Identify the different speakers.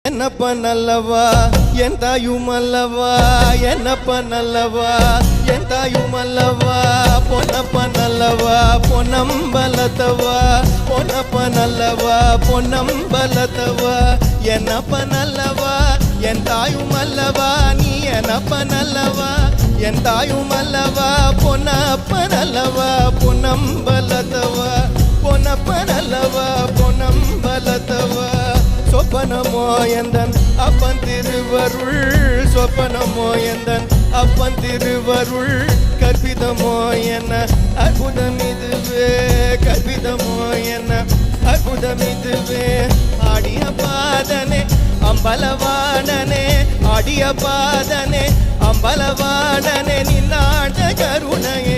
Speaker 1: என்னப்ப நல்லவா என் தாயுமல்லவா என்னப்ப நல்லவா என் தாயுமல்லவா பொன்னப்ப நல்லவா பொன்னம்பலத்தவா பொன்னப்ப நல்லவா பொன்னம்பலத்தவா என்னப்ப நல்லவா என் தாயுமல்லவா நீ என்னப்ப நல்லவா என் தாயுமல்லவா பொன்னப்ப நல்லவா பொன்னம்பலத்தவா பொன்னப்ப நல்லவா பொன்னம்பலத்தவா சொப்பனமோ எந்தன் அப்பன் திருவருள் சொப்பனமோ எந்தன் அப்பன் திருவருள் கற்பிதமோ என்ன அற்புதம் இதுவே கற்பிதமோ என்ன அற்புதம் இதுவே ஆடிய பாதனே அம்பலவாணனே ஆடிய பாதனே அம்பலவாணனே நின்னாட கருணைய